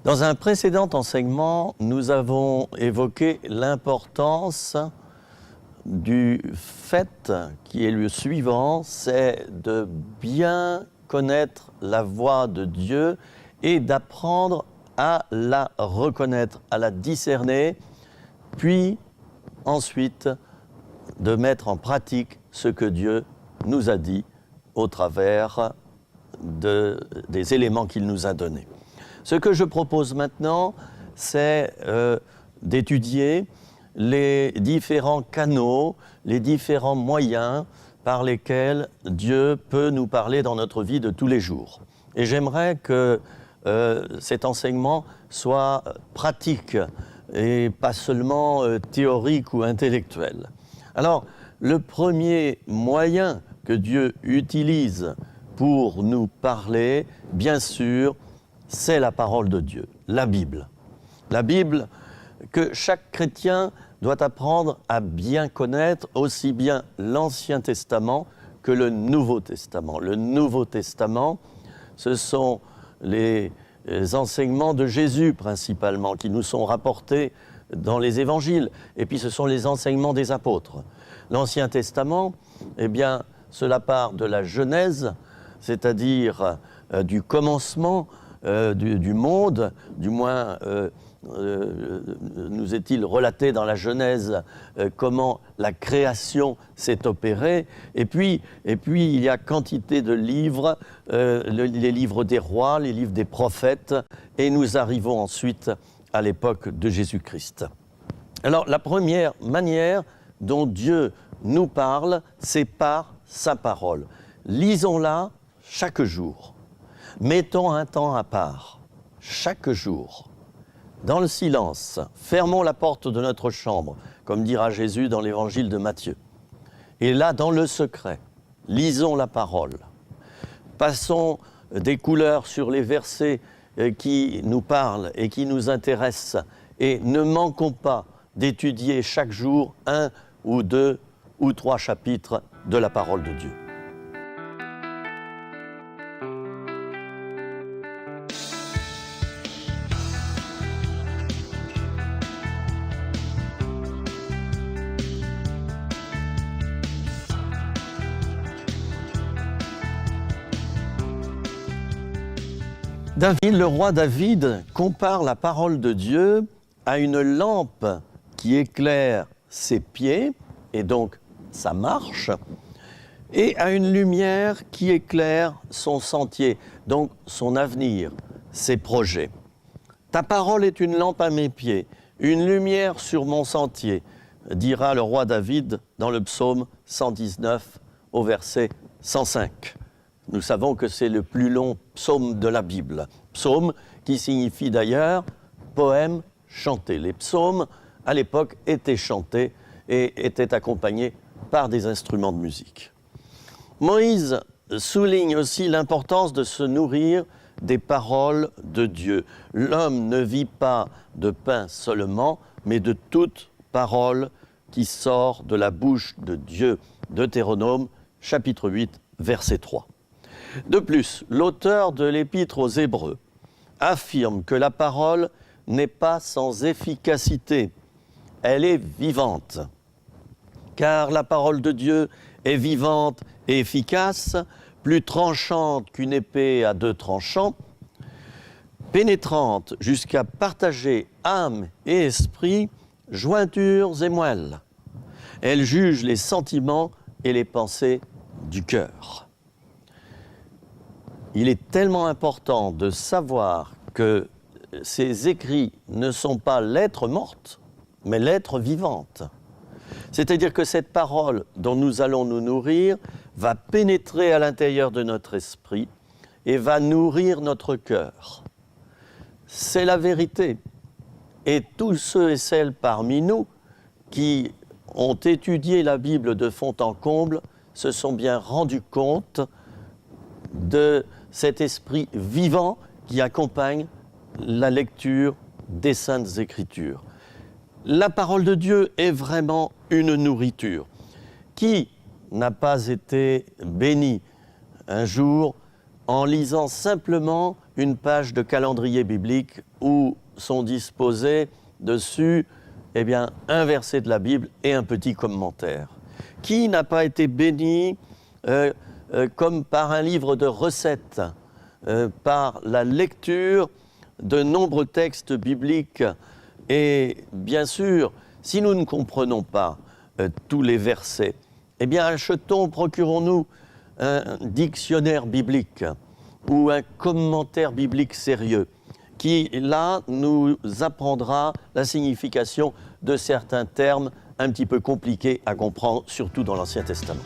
Dans un précédent enseignement, nous avons évoqué l'importance du fait qui est le suivant, c'est de bien connaître la voix de Dieu et d'apprendre à la reconnaître, à la discerner, puis ensuite de mettre en pratique ce que Dieu nous a dit au travers des éléments qu'il nous a donnés. Ce que je propose maintenant, c'est d'étudier les différents canaux, les différents moyens par lesquels Dieu peut nous parler dans notre vie de tous les jours. Et j'aimerais que cet enseignement soit pratique et pas seulement théorique ou intellectuel. Alors, le premier moyen que Dieu utilise pour nous parler, bien sûr, c'est la parole de Dieu, la Bible. La Bible que chaque chrétien doit apprendre à bien connaître, aussi bien l'Ancien Testament que le Nouveau Testament. Le Nouveau Testament, ce sont les enseignements de Jésus principalement, qui nous sont rapportés dans les évangiles, et puis ce sont les enseignements des apôtres. L'Ancien Testament, eh bien, cela part de la Genèse, c'est-à-dire du commencement du monde, du moins nous est-il relaté dans la Genèse comment la création s'est opérée, et puis il y a quantité de livres, les livres des rois, les livres des prophètes, et nous arrivons ensuite à l'époque de Jésus-Christ. Alors la première manière dont Dieu nous parle, c'est par sa parole. Lisons-la chaque jour. Mettons un temps à part, chaque jour. Dans le silence, fermons la porte de notre chambre, comme dira Jésus dans l'évangile de Matthieu. Et là, dans le secret, lisons la parole. Passons des couleurs sur les versets qui nous parlent et qui nous intéressent, et ne manquons pas d'étudier chaque jour 1 ou 2 ou 3 chapitres de la parole de Dieu. David, le roi David, compare la parole de Dieu à une lampe qui éclaire ses pieds, et donc sa marche, et à une lumière qui éclaire son sentier, donc son avenir, ses projets. Ta parole est une lampe à mes pieds, une lumière sur mon sentier, dira le roi David dans le psaume 119 au verset 105. Nous savons que c'est le plus long psaume de la Bible. Psaume qui signifie d'ailleurs poème chanté. Les psaumes, à l'époque, étaient chantés et étaient accompagnés par des instruments de musique. Moïse souligne aussi l'importance de se nourrir des paroles de Dieu. L'homme ne vit pas de pain seulement, mais de toute parole qui sort de la bouche de Dieu. Deutéronome, chapitre 8, verset 3. De plus, l'auteur de l'Épître aux Hébreux affirme que la parole n'est pas sans efficacité, elle est vivante. Car la parole de Dieu est vivante et efficace, plus tranchante qu'une épée à 2 tranchants, pénétrante jusqu'à partager âme et esprit, jointures et moelles. Elle juge les sentiments et les pensées du cœur. Il est tellement important de savoir que ces écrits ne sont pas lettres mortes, mais lettres vivantes. C'est-à-dire que cette parole dont nous allons nous nourrir va pénétrer à l'intérieur de notre esprit et va nourrir notre cœur. C'est la vérité. Et tous ceux et celles parmi nous qui ont étudié la Bible de fond en comble se sont bien rendus compte de cet esprit vivant qui accompagne la lecture des Saintes Écritures. La parole de Dieu est vraiment une nourriture. Qui n'a pas été béni un jour en lisant simplement une page de calendrier biblique où sont disposés dessus un verset de la Bible et un petit commentaire. Qui n'a pas été béni comme par un livre de recettes, par la lecture de nombreux textes bibliques? Et bien sûr, si nous ne comprenons pas tous les versets, procurons-nous un dictionnaire biblique ou un commentaire biblique sérieux qui, là, nous apprendra la signification de certains termes un petit peu compliqués à comprendre, surtout dans l'Ancien Testament.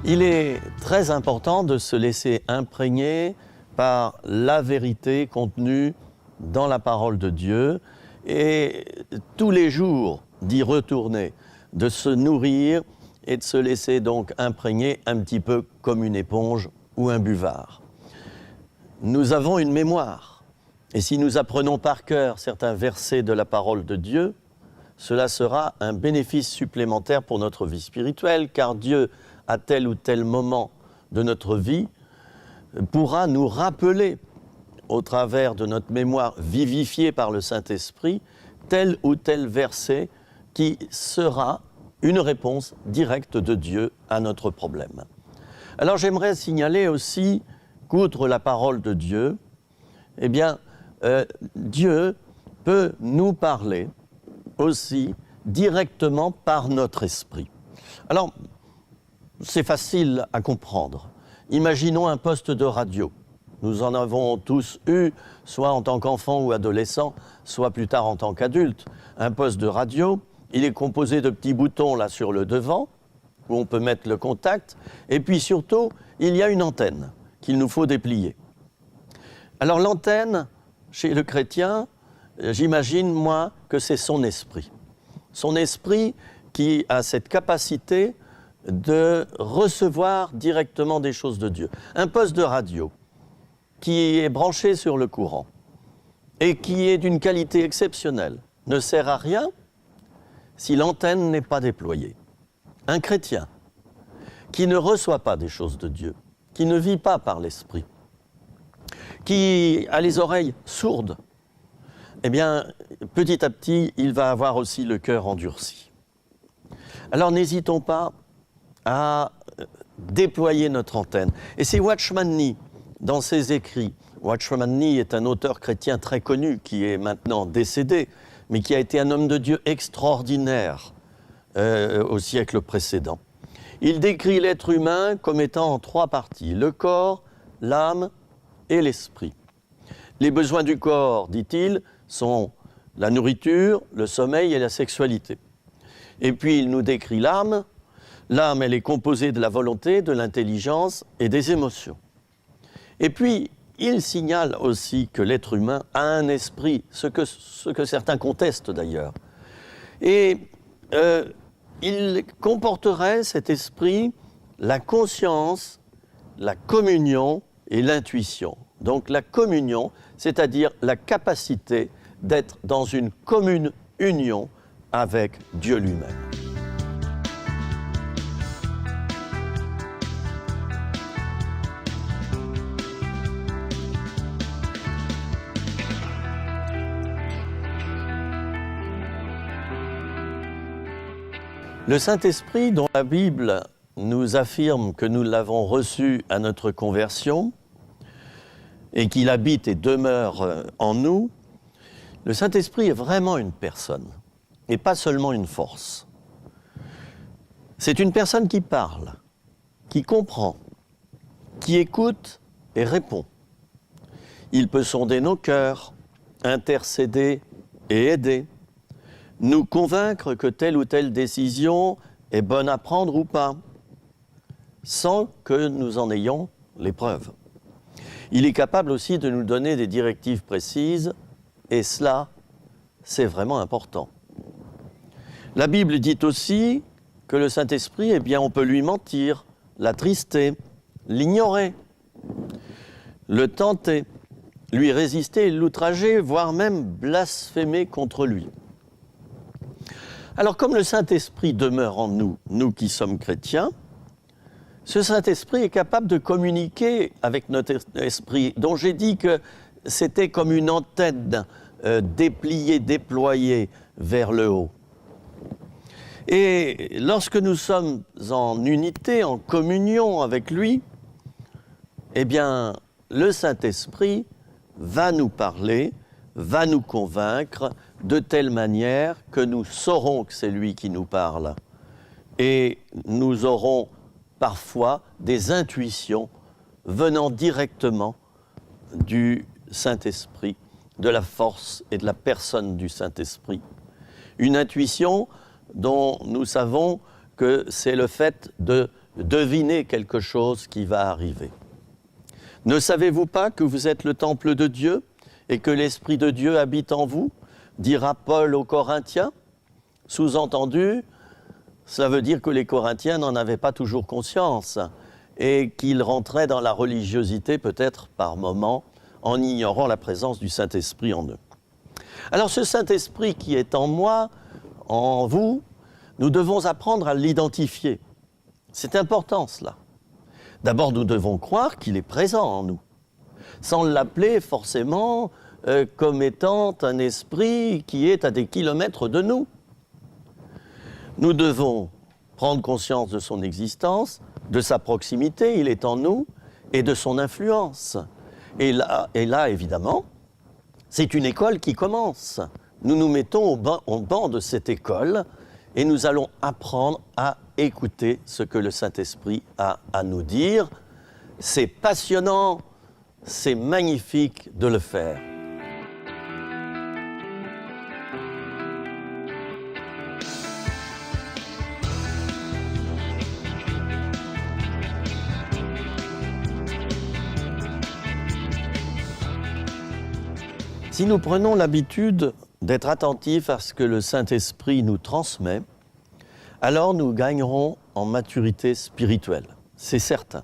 Il est très important de se laisser imprégner par la vérité contenue dans la parole de Dieu et tous les jours d'y retourner, de se nourrir et de se laisser donc imprégner un petit peu comme une éponge ou un buvard. Nous avons une mémoire et si nous apprenons par cœur certains versets de la parole de Dieu, cela sera un bénéfice supplémentaire pour notre vie spirituelle, car Dieu, à tel ou tel moment de notre vie, pourra nous rappeler, au travers de notre mémoire vivifiée par le Saint-Esprit, tel ou tel verset qui sera une réponse directe de Dieu à notre problème. Alors j'aimerais signaler aussi qu'outre la parole de Dieu, Dieu peut nous parler aussi directement par notre esprit. Alors, c'est facile à comprendre. Imaginons un poste de radio. Nous en avons tous eu, soit en tant qu'enfant ou adolescent, soit plus tard en tant qu'adulte. Un poste de radio, il est composé de petits boutons là sur le devant, où on peut mettre le contact, et puis surtout, il y a une antenne qu'il nous faut déplier. Alors l'antenne, chez le chrétien, j'imagine, moi, que c'est son esprit. Son esprit qui a cette capacité de recevoir directement des choses de Dieu. Un poste de radio qui est branché sur le courant et qui est d'une qualité exceptionnelle ne sert à rien si l'antenne n'est pas déployée. Un chrétien qui ne reçoit pas des choses de Dieu, qui ne vit pas par l'esprit, qui a les oreilles sourdes, petit à petit, il va avoir aussi le cœur endurci. Alors n'hésitons pas à déployer notre antenne. Et c'est Watchman Nee, dans ses écrits. Watchman Nee est un auteur chrétien très connu, qui est maintenant décédé, mais qui a été un homme de Dieu extraordinaire au siècle précédent. Il décrit l'être humain comme étant en 3 parties, le corps, l'âme et l'esprit. Les besoins du corps, dit-il, sont la nourriture, le sommeil et la sexualité. Et puis il nous décrit l'âme. L'âme, elle est composée de la volonté, de l'intelligence et des émotions. Et puis, il signale aussi que l'être humain a un esprit, ce que certains contestent d'ailleurs. Et il comporterait, cet esprit, la conscience, la communion et l'intuition. Donc la communion, c'est-à-dire la capacité d'être dans une commune union avec Dieu lui-même. Le Saint-Esprit, dont la Bible nous affirme que nous l'avons reçu à notre conversion et qu'il habite et demeure en nous, le Saint-Esprit est vraiment une personne et pas seulement une force. C'est une personne qui parle, qui comprend, qui écoute et répond. Il peut sonder nos cœurs, intercéder et aider, nous convaincre que telle ou telle décision est bonne à prendre ou pas, sans que nous en ayons les preuves. Il est capable aussi de nous donner des directives précises, et cela, c'est vraiment important. La Bible dit aussi que le Saint-Esprit, on peut lui mentir, l'attrister, l'ignorer. le tenter, lui résister, l'outrager, voire même blasphémer contre lui. Alors comme le Saint-Esprit demeure en nous, nous qui sommes chrétiens, ce Saint-Esprit est capable de communiquer avec notre esprit, dont j'ai dit que c'était comme une antenne dépliée, déployée vers le haut. Et lorsque nous sommes en unité, en communion avec lui, eh bien, le Saint-Esprit va nous parler, va nous convaincre de telle manière que nous saurons que c'est lui qui nous parle. Et nous aurons parfois des intuitions venant directement du Saint-Esprit, de la force et de la personne du Saint-Esprit. Une intuition dont nous savons que c'est le fait de deviner quelque chose qui va arriver. Ne savez-vous pas que vous êtes le temple de Dieu et que l'Esprit de Dieu habite en vous, dira Paul aux Corinthiens. Sous-entendu, cela veut dire que les Corinthiens n'en avaient pas toujours conscience et qu'ils rentraient dans la religiosité peut-être par moments en ignorant la présence du Saint-Esprit en eux. Alors ce Saint-Esprit qui est en moi, en vous, nous devons apprendre à l'identifier. C'est important cela. D'abord, nous devons croire qu'il est présent en nous, sans l'appeler forcément comme étant un esprit qui est à des kilomètres de nous. Nous devons prendre conscience de son existence, de sa proximité, il est en nous, et de son influence. Et là évidemment, c'est une école qui commence. Nous nous mettons au banc de cette école et nous allons apprendre à écouter ce que le Saint-Esprit a à nous dire. C'est passionnant, c'est magnifique de le faire. Si nous prenons l'habitude d'être attentifs à ce que le Saint-Esprit nous transmet, alors nous gagnerons en maturité spirituelle, c'est certain.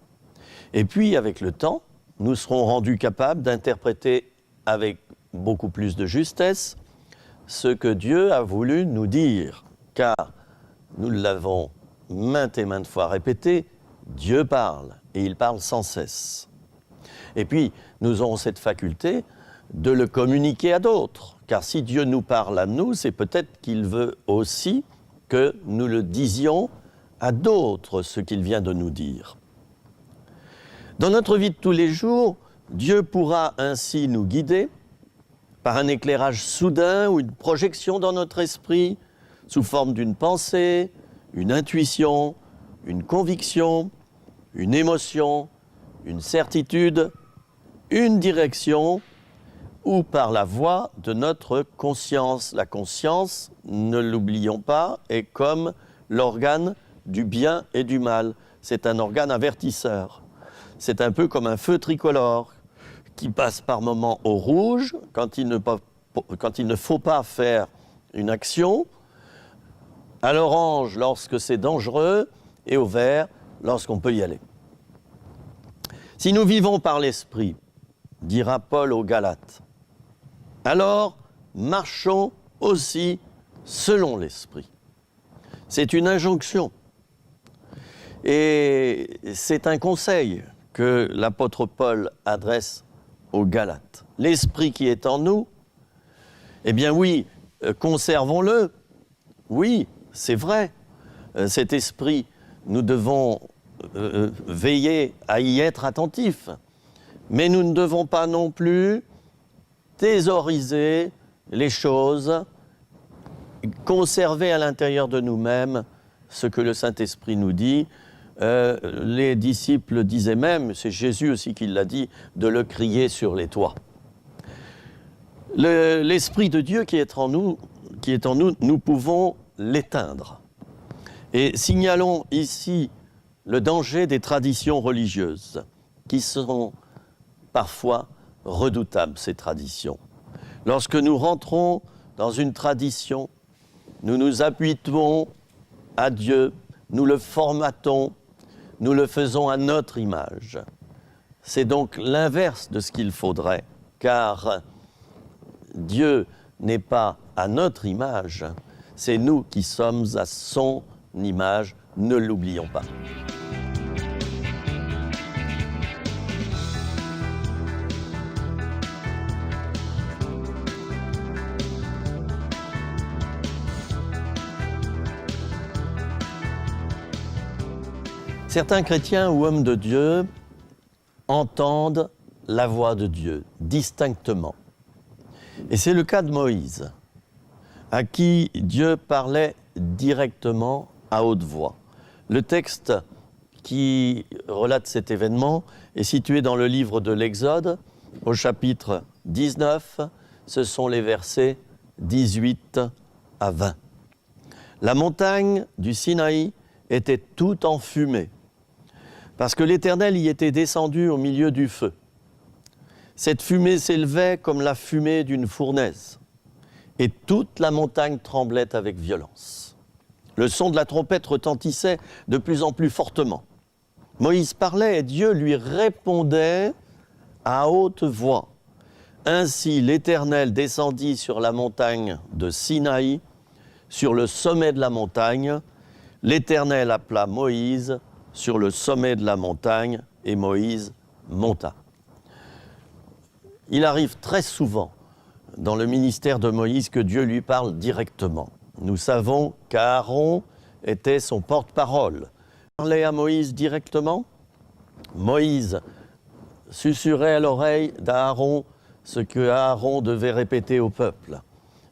Et puis, avec le temps, nous serons rendus capables d'interpréter avec beaucoup plus de justesse ce que Dieu a voulu nous dire. Car, nous l'avons maintes et maintes fois répété, Dieu parle, et il parle sans cesse. Et puis, nous aurons cette faculté de le communiquer à d'autres. Car si Dieu nous parle à nous, c'est peut-être qu'il veut aussi que nous le disions à d'autres ce qu'il vient de nous dire. Dans notre vie de tous les jours, Dieu pourra ainsi nous guider par un éclairage soudain ou une projection dans notre esprit sous forme d'une pensée, une intuition, une conviction, une émotion, une certitude, une direction, ou par la voix de notre conscience. La conscience, ne l'oublions pas, est comme l'organe du bien et du mal. C'est un organe avertisseur. C'est un peu comme un feu tricolore qui passe par moments au rouge quand il ne faut pas faire une action, à l'orange lorsque c'est dangereux et au vert lorsqu'on peut y aller. Si nous vivons par l'esprit, dira Paul aux Galates, alors marchons aussi selon l'esprit. C'est une injonction et c'est un conseil que l'apôtre Paul adresse aux Galates. L'esprit qui est en nous, eh bien oui, conservons-le. Oui, c'est vrai. Cet esprit, nous devons veiller à y être attentifs. Mais nous ne devons pas non plus thésauriser les choses, conserver à l'intérieur de nous-mêmes ce que le Saint-Esprit nous dit. Les disciples disaient même, c'est Jésus aussi qui l'a dit, de le crier sur les toits. L'Esprit de Dieu qui est en nous, nous pouvons l'éteindre. Et signalons ici le danger des traditions religieuses, qui sont parfois redoutables, ces traditions. Lorsque nous rentrons dans une tradition, nous nous appuyons à Dieu, nous le formatons, nous le faisons à notre image. C'est donc l'inverse de ce qu'il faudrait, car Dieu n'est pas à notre image, c'est nous qui sommes à son image, ne l'oublions pas. Certains chrétiens ou hommes de Dieu entendent la voix de Dieu distinctement. Et c'est le cas de Moïse, à qui Dieu parlait directement à haute voix. Le texte qui relate cet événement est situé dans le livre de l'Exode, au chapitre 19, ce sont les versets 18 à 20. La montagne du Sinaï était toute en fumée, parce que l'Éternel y était descendu au milieu du feu. Cette fumée s'élevait comme la fumée d'une fournaise, et toute la montagne tremblait avec violence. Le son de la trompette retentissait de plus en plus fortement. Moïse parlait et Dieu lui répondait à haute voix. Ainsi l'Éternel descendit sur la montagne de Sinaï, sur le sommet de la montagne. L'Éternel appela Moïse sur le sommet de la montagne, et Moïse monta. Il arrive très souvent dans le ministère de Moïse que Dieu lui parle directement. Nous savons qu'Aaron était son porte-parole. Il parlait à Moïse directement. Moïse susurrait à l'oreille d'Aaron ce que Aaron devait répéter au peuple.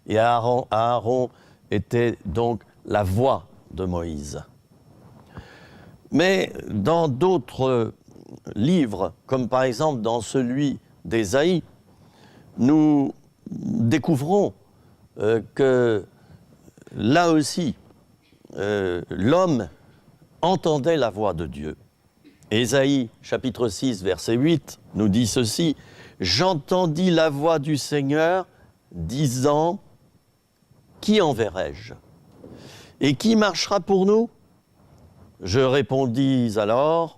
Et Aaron était donc la voix de Moïse. Mais dans d'autres livres, comme par exemple dans celui d'Ésaïe, nous découvrons que là aussi, l'homme entendait la voix de Dieu. Ésaïe, chapitre 6, verset 8, nous dit ceci: « J'entendis la voix du Seigneur disant, qui enverrai-je? Et qui marchera pour nous? Je répondis alors,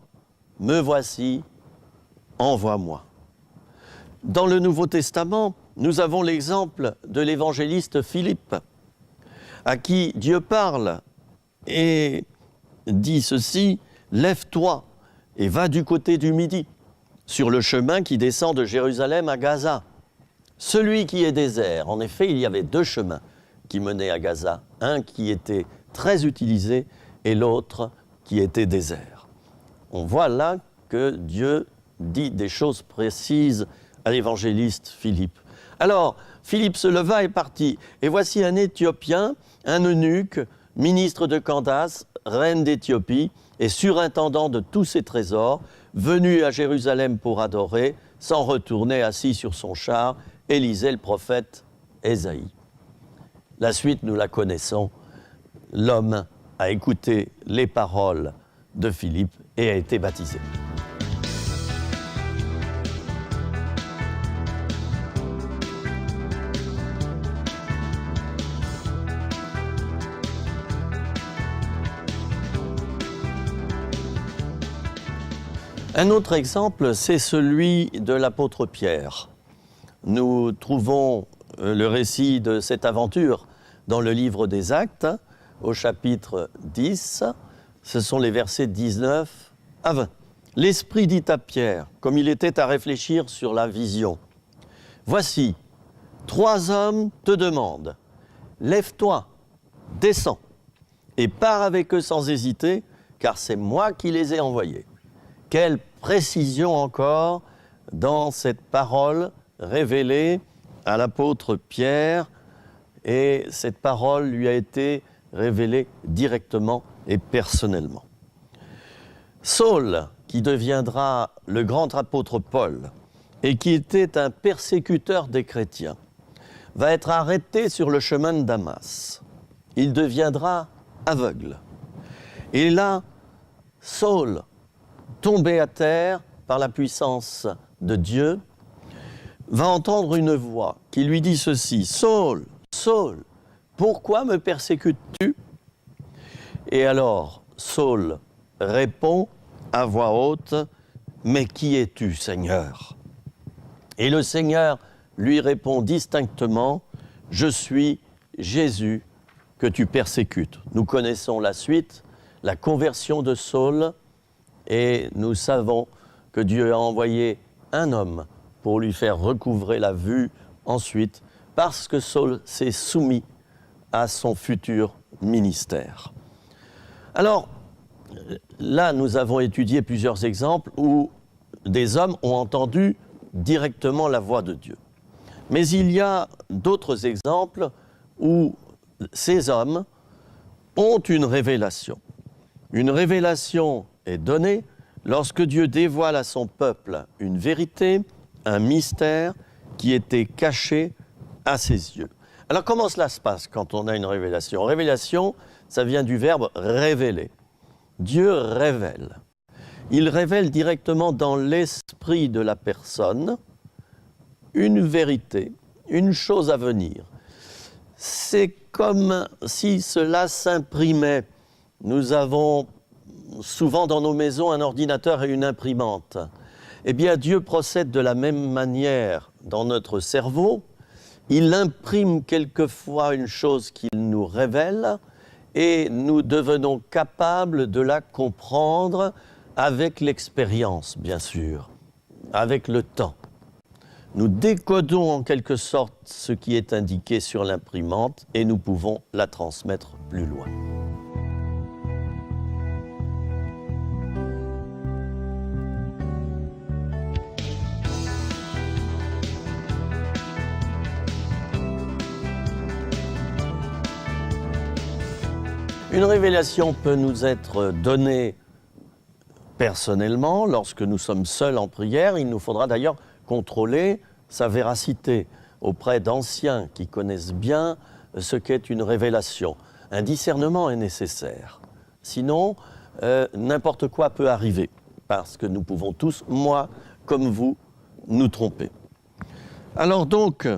me voici, envoie-moi. » Dans le Nouveau Testament, nous avons l'exemple de l'évangéliste Philippe, à qui Dieu parle et dit ceci: « Lève-toi et va du côté du Midi, sur le chemin qui descend de Jérusalem à Gaza. Celui qui est désert. » En effet, il y avait deux chemins qui menaient à Gaza, un qui était très utilisé et l'autre qui était désert. On voit là que Dieu dit des choses précises à l'évangéliste Philippe. Alors, Philippe se leva et partit. Et voici un Éthiopien, un eunuque, ministre de Candace, reine d'Éthiopie, et surintendant de tous ses trésors, venu à Jérusalem pour adorer, s'en retournait assis sur son char et lisait le prophète Ésaïe. La suite, nous la connaissons. L'homme a écouté les paroles de Philippe et a été baptisé. Un autre exemple, c'est celui de l'apôtre Pierre. Nous trouvons le récit de cette aventure dans le livre des Actes, au chapitre 10, ce sont les versets 19 à 20. L'Esprit dit à Pierre, comme il était à réfléchir sur la vision: « Voici, 3 hommes te demandent, lève-toi, descends, et pars avec eux sans hésiter, car c'est moi qui les ai envoyés. » Quelle précision encore dans cette parole révélée à l'apôtre Pierre, et cette parole lui a été révélée directement et personnellement. Saul, qui deviendra le grand apôtre Paul et qui était un persécuteur des chrétiens, va être arrêté sur le chemin de Damas. Il deviendra aveugle. Et là, Saul, tombé à terre par la puissance de Dieu, va entendre une voix qui lui dit ceci: « Saul, Saul, pourquoi me persécutes-tu » Et alors, Saul répond à voix haute: « Mais qui es-tu, Seigneur ?» Et le Seigneur lui répond distinctement « Je suis Jésus que tu persécutes. » Nous connaissons la suite, la conversion de Saul, et nous savons que Dieu a envoyé un homme pour lui faire recouvrer la vue ensuite, parce que Saul s'est soumis à son futur ministère. Alors, là, nous avons étudié plusieurs exemples où des hommes ont entendu directement la voix de Dieu. Mais il y a d'autres exemples où ces hommes ont une révélation. Une révélation est donnée lorsque Dieu dévoile à son peuple une vérité, un mystère qui était caché à ses yeux. Alors comment cela se passe quand on a une révélation ? Révélation, ça vient du verbe révéler. Dieu révèle. Il révèle directement dans l'esprit de la personne une vérité, une chose à venir. C'est comme si cela s'imprimait. Nous avons souvent dans nos maisons un ordinateur et une imprimante. Eh bien, Dieu procède de la même manière dans notre cerveau. Il imprime quelquefois une chose qu'il nous révèle et nous devenons capables de la comprendre avec l'expérience, bien sûr, avec le temps. Nous décodons en quelque sorte ce qui est indiqué sur l'imprimante et nous pouvons la transmettre plus loin. Une révélation peut nous être donnée personnellement, lorsque nous sommes seuls en prière. Il nous faudra d'ailleurs contrôler sa véracité auprès d'anciens qui connaissent bien ce qu'est une révélation. Un discernement est nécessaire. Sinon, n'importe quoi peut arriver, parce que nous pouvons tous, moi comme vous, nous tromper. Alors donc,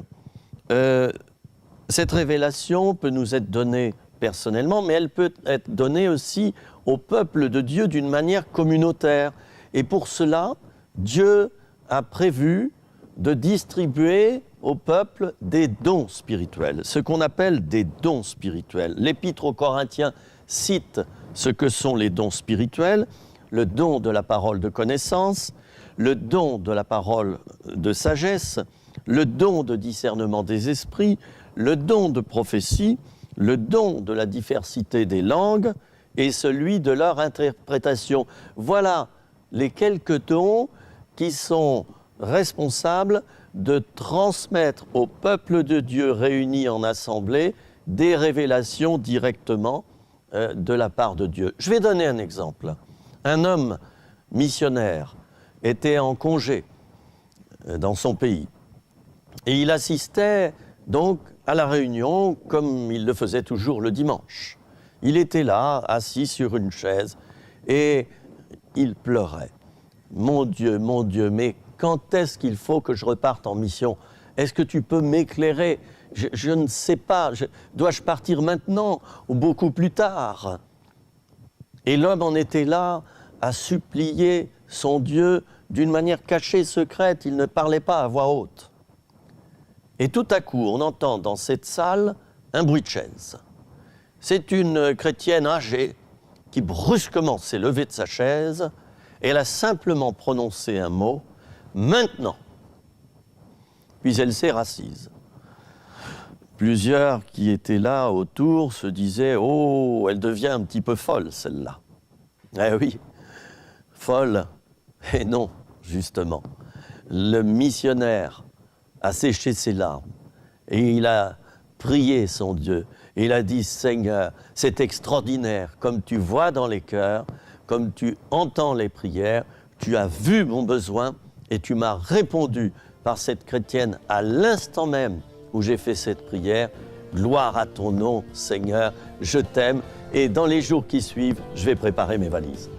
cette révélation peut nous être donnée personnellement, mais elle peut être donnée aussi au peuple de Dieu d'une manière communautaire. Et pour cela, Dieu a prévu de distribuer au peuple des dons spirituels, ce qu'on appelle des dons spirituels. L'Épître aux Corinthiens cite ce que sont les dons spirituels, le don de la parole de connaissance, le don de la parole de sagesse, le don de discernement des esprits, le don de prophétie, le don de la diversité des langues et celui de leur interprétation. Voilà les quelques dons qui sont responsables de transmettre au peuple de Dieu réuni en assemblée des révélations directement de la part de Dieu. Je vais donner un exemple. Un homme missionnaire était en congé dans son pays et il assistait donc à la réunion comme il le faisait toujours le dimanche. Il était là, assis sur une chaise, et il pleurait. Mon Dieu, mais quand est-ce qu'il faut que je reparte en mission ? Est-ce que tu peux m'éclairer ? Je ne sais pas, dois-je partir maintenant ou beaucoup plus tard ? Et l'homme en était là à supplier son Dieu d'une manière cachée, secrète, il ne parlait pas à voix haute. Et tout à coup, on entend dans cette salle un bruit de chaise. C'est une chrétienne âgée qui brusquement s'est levée de sa chaise et elle a simplement prononcé un mot, « maintenant ». Puis elle s'est rassise. Plusieurs qui étaient là autour se disaient « Oh, elle devient un petit peu folle, celle-là ». Eh oui, folle. Et non, justement. Le missionnaire a séché ses larmes et il a prié son Dieu. Et il a dit, Seigneur, c'est extraordinaire, comme tu vois dans les cœurs, comme tu entends les prières, tu as vu mon besoin et tu m'as répondu par cette chrétienne à l'instant même où j'ai fait cette prière. Gloire à ton nom, Seigneur, je t'aime. Et dans les jours qui suivent, je vais préparer mes valises.